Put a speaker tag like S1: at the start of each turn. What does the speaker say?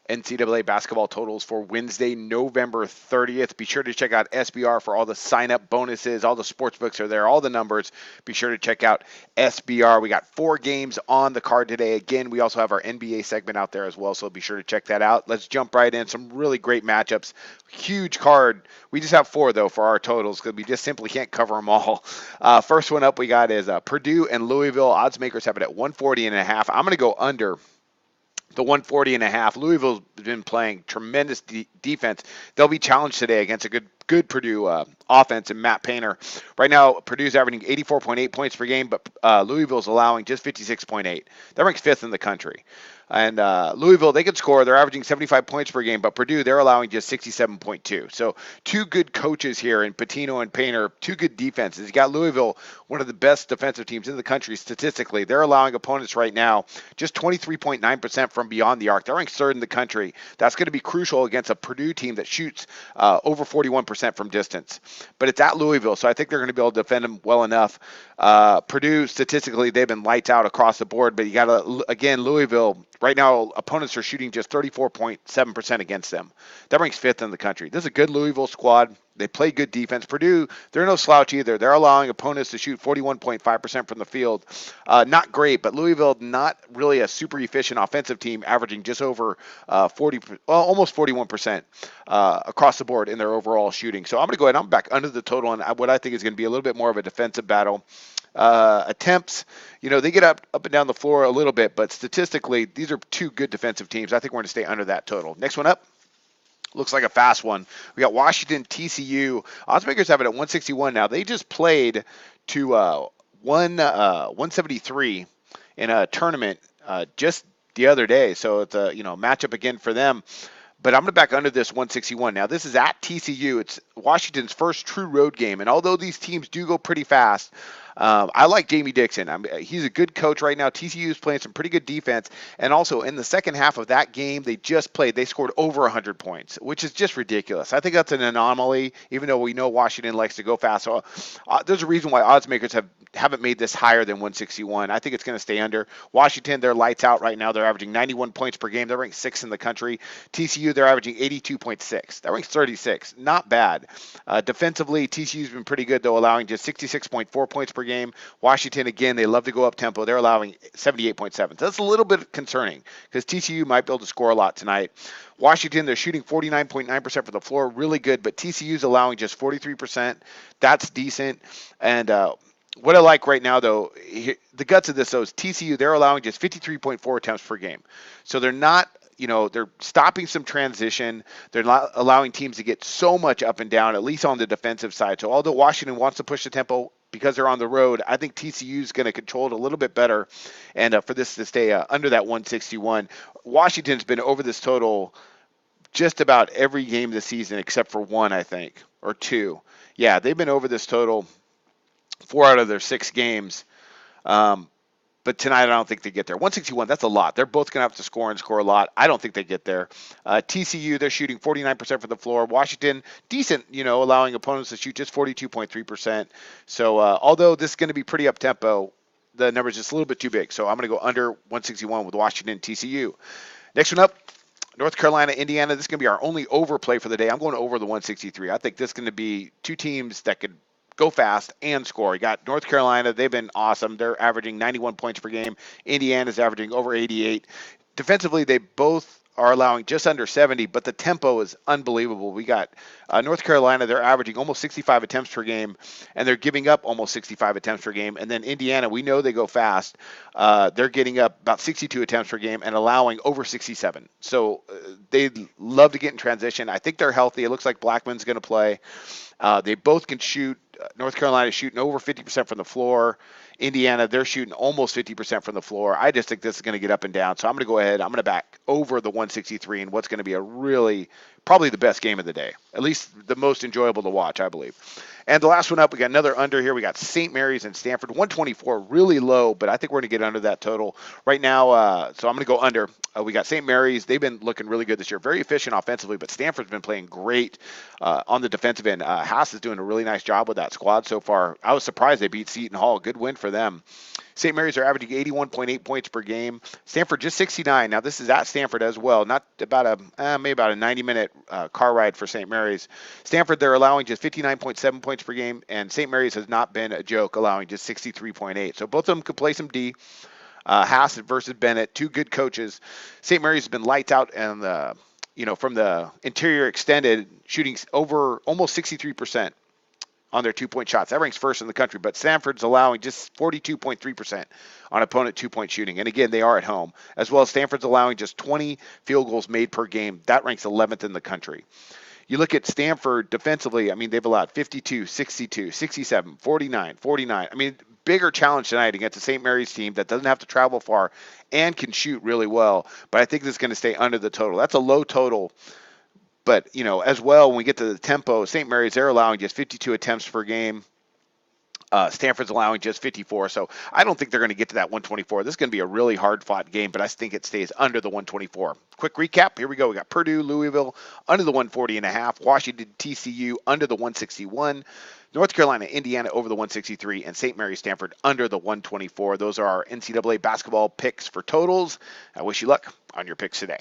S1: NCAA basketball totals for Wednesday, November 30th. Be sure to check out SBR for all the sign-up bonuses. All the sports books are there, all the numbers. Be sure to check out SBR. We got 4 games on the card today. Again, we also have our NBA segment out there as well, so be sure to check that out. Let's jump right in. Some really great matchups. Huge card. We just have 4, though, for our totals because we just simply can't cover them all. First one up we got is Purdue and Louisville. Odds makers have it at 140.5. I'm going to go under the 140.5. Louisville's been playing tremendous defense. They'll be challenged today against a good Purdue offense and Matt Painter. Right now, Purdue's averaging 84.8 points per game, but Louisville's allowing just 56.8. That ranks 5th in the country. And Louisville, they could score. They're averaging 75 points per game, but Purdue, they're allowing just 67.2. So 2 good coaches here in Patino and Painter, 2 good defenses. You got Louisville, one of the best defensive teams in the country statistically. They're allowing opponents right now just 23.9% from beyond the arc. They're ranked 3rd in the country. That's going to be crucial against a Purdue team that shoots over 41% from distance. But it's at Louisville, so I think they're going to be able to defend them well enough. Purdue, statistically, they've been lights out across the board, but you got to, again, Louisville, right now, opponents are shooting just 34.7% against them. That ranks 5th in the country. This is a good Louisville squad. They play good defense. Purdue, they're no slouch either. They're allowing opponents to shoot 41.5% from the field. Not great, but Louisville, not really a super efficient offensive team, averaging just over almost 41% across the board in their overall shooting. So I'm going to go ahead. I'm back under the total on what I think is going to be a little bit more of a defensive battle. Attempts, they get up and down the floor a little bit, but statistically, these are 2 good defensive teams. I think we're going to stay under that total. Next one up. Looks like a fast one. We got Washington, TCU. Oddsmakers have it at 161 now. They just played to 173 in a tournament just the other day. So it's a matchup again for them. But I'm going to back under this 161. Now, this is at TCU. It's Washington's first true road game. And although these teams do go pretty fast, I like Jamie Dixon. He's a good coach right now. TCU is playing some pretty good defense. And also, in the second half of that game they just played, they scored over 100 points, which is just ridiculous. I think that's an anomaly, even though we know Washington likes to go fast. So there's a reason why odds makers haven't made this higher than 161. I think it's going to stay under. Washington, they're lights out right now. They're averaging 91 points per game. They're ranked 6th in the country. TCU, they're averaging 82.6. That ranks 36. Not bad. Defensively, TCU's been pretty good, though, allowing just 66.4 points per game. Washington, again, they love to go up tempo. They're allowing 78.7. So that's a little bit concerning because TCU might be able to score a lot tonight. Washington, they're shooting 49.9% from the floor, really good, but TCU's allowing just 43%. That's decent. And what I like right now, though, the guts of this, though, is TCU, they're allowing just 53.4 attempts per game. So they're not, they're stopping some transition. They're not allowing teams to get so much up and down, at least on the defensive side. So although Washington wants to push the tempo because they're on the road, I think TCU is going to control it a little bit better. And for this to stay under that 161, Washington's been over this total just about every game this season except for 1, I think, or 2. Yeah, they've been over this total 4 out of their 6 games. But tonight, I don't think they get there. 161, that's a lot. They're both going to have to score and score a lot. I don't think they get there. TCU, they're shooting 49% from the floor. Washington, decent, allowing opponents to shoot just 42.3%. So although this is going to be pretty up-tempo, the number is just a little bit too big. So I'm going to go under 161 with Washington and TCU. Next one up, North Carolina, Indiana. This is going to be our only overplay for the day. I'm going over the 163. I think this is going to be 2 teams that could go fast and score. You got North Carolina. They've been awesome. They're averaging 91 points per game. Indiana's averaging over 88. Defensively, they both are allowing just under 70, but the tempo is unbelievable. We got North Carolina, they're averaging almost 65 attempts per game, and they're giving up almost 65 attempts per game. And then Indiana, we know they go fast. They're getting up about 62 attempts per game and allowing over 67. So they love to get in transition. I think they're healthy. It looks like Blackman's going to play. They both can shoot. North Carolina is shooting over 50% from the floor. Indiana, they're shooting almost 50% from the floor. I just think this is going to get up and down. So I'm going to go ahead. I'm going to back over the 163 and what's going to be a really, probably the best game of the day. At least the most enjoyable to watch, I believe. And the last one up, we got another under here. We got St. Mary's and Stanford. 124, really low, but I think we're going to get under that total right now. So I'm going to go under. We got St. Mary's. They've been looking really good this year. Very efficient offensively, but Stanford's been playing great on the defensive end. Haas is doing a really nice job with that squad so far. I was surprised they beat Seton Hall. Good win for for them. St. Mary's are averaging 81.8 points per game. Stanford just 69. Now this is at Stanford as well. Not about maybe about a 90-minute car ride for St. Mary's. Stanford, they're allowing just 59.7 points per game, and St. Mary's has not been a joke, allowing just 63.8. So both of them could play some D. Hassett versus Bennett, two good coaches. St. Mary's has been lights out, and from the interior extended, shooting over almost 63% on their two-point shots. That ranks first in the country, but Stanford's allowing just 42.3% on opponent two-point shooting. And again, they are at home. As well as Stanford's allowing just 20 field goals made per game. That ranks 11th in the country. You look at Stanford defensively, I mean, they've allowed 52, 62, 67, 49, 49. I mean, bigger challenge tonight against the St. Mary's team that doesn't have to travel far and can shoot really well. But I think this is going to stay under the total. That's a low total. But, as well, when we get to the tempo, St. Mary's, they're allowing just 52 attempts per game. Stanford's allowing just 54. So I don't think they're going to get to that 124. This is going to be a really hard-fought game, but I think it stays under the 124. Quick recap. Here we go. We got Purdue, Louisville, under the 140.5. Washington, TCU, under the 161. North Carolina, Indiana, over the 163. And St. Mary's, Stanford, under the 124. Those are our NCAA basketball picks for totals. I wish you luck on your picks today.